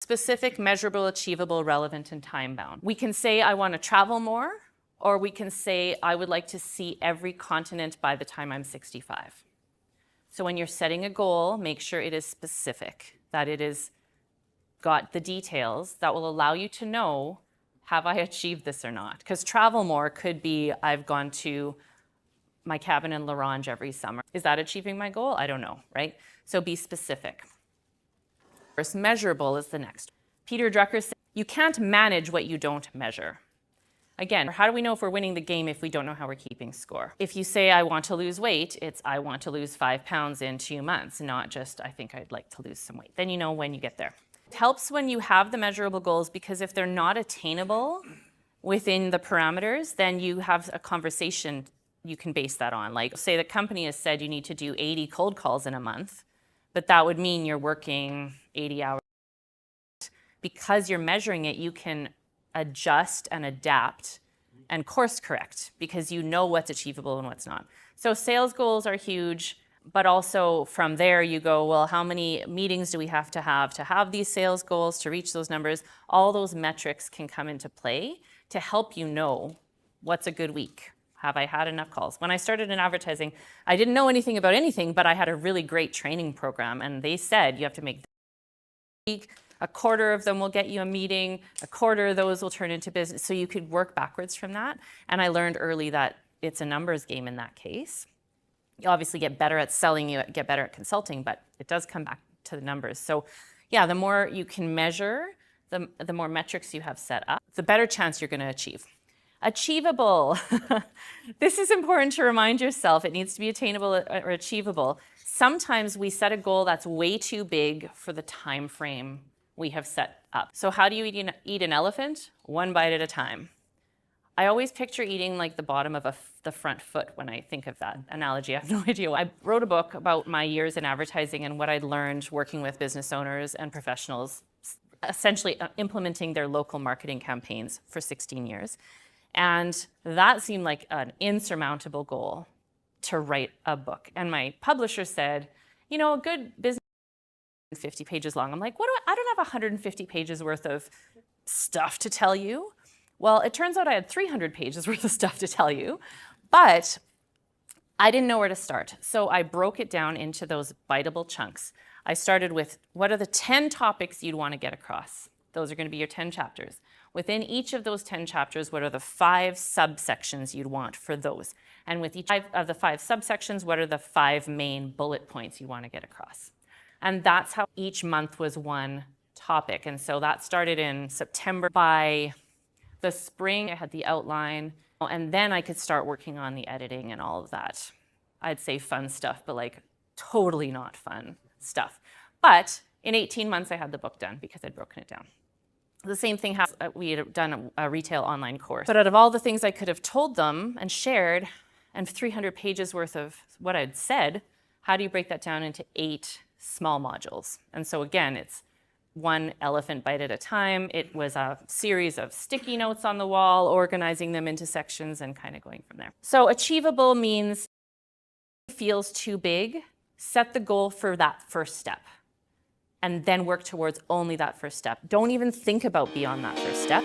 specific, measurable, achievable, relevant, and time-bound. We can say, I want to travel more, or we can say, I would like to see every continent by the time I'm 65. So when you're setting a goal, make sure it is specific, that it is got the details that will allow you to know, have I achieved this or not? Because travel more could be, I've gone to my cabin in L'Orange every summer. Is that achieving my goal? I don't know, right? So be specific. First, measurable is the next. Peter Drucker said, you can't manage what you don't measure. Again, how do we know if we're winning the game if we don't know how we're keeping score? If you say, I want to lose weight, it's I want to lose 5 pounds in 2 months, not just I think I'd like to lose some weight. Then you know when you get there. It helps when you have the measurable goals, because if they're not attainable within the parameters, then you have a conversation you can base that on. Like, say the company has said you need to do 80 cold calls in a month, but that would mean you're working 80 hours. Because you're measuring it, you can adjust and adapt and course correct, because you know what's achievable and what's not. So sales goals are huge, but also from there you go, well, how many meetings do we have to these sales goals, to reach those numbers? All those metrics can come into play to help you know what's a good week. Have I had enough calls? When I started in advertising, I didn't know anything about anything, but I had a really great training program, and they said you have to make a quarter of them will get you a meeting, a quarter of those will turn into business. So you could work backwards from that. And I learned early that it's a numbers game in that case. You obviously get better at selling, you get better at consulting, but it does come back to the numbers. So yeah, the more you can measure, the more metrics you have set up, the better chance you're going to achieve. Achievable. This is important to remind yourself. It needs to be attainable or achievable. Sometimes we set a goal that's way too big for the time frame we have set up. So how do you eat an elephant? One bite at a time. I always picture eating like the bottom of the front foot when I think of that analogy. I have no idea. I wrote a book about my years in advertising and what I'd learned working with business owners and professionals, essentially implementing their local marketing campaigns for 16 years. And that seemed like an insurmountable goal to write a book. And my publisher said, you know, a good business is 50 pages long. I'm like, I don't have 150 pages worth of stuff to tell you. Well, it turns out I had 300 pages worth of stuff to tell you, but I didn't know where to start. So I broke it down into those biteable chunks. I started with, what are the 10 topics you'd want to get across? Those are going to be your 10 chapters. Within each of those 10 chapters, what are the 5 subsections you'd want for those? And with each of the 5 subsections, what are the 5 main bullet points you want to get across? And that's how each month was one topic. And so that started in September. By the spring, I had the outline, and then I could start working on the editing and all of that. I'd say fun stuff, but like totally not fun stuff. But in 18 months, I had the book done because I'd broken it down. The same thing happened. We had done a retail online course. But out of all the things I could have told them and shared, and 300 pages worth of what I'd said, how do you break that down into 8 small modules? And so again, it's one elephant bite at a time. It was a series of sticky notes on the wall, organizing them into sections and kind of going from there. So achievable means it feels too big. Set the goal for that first step, and then work towards only that first step. Don't even think about beyond that first step.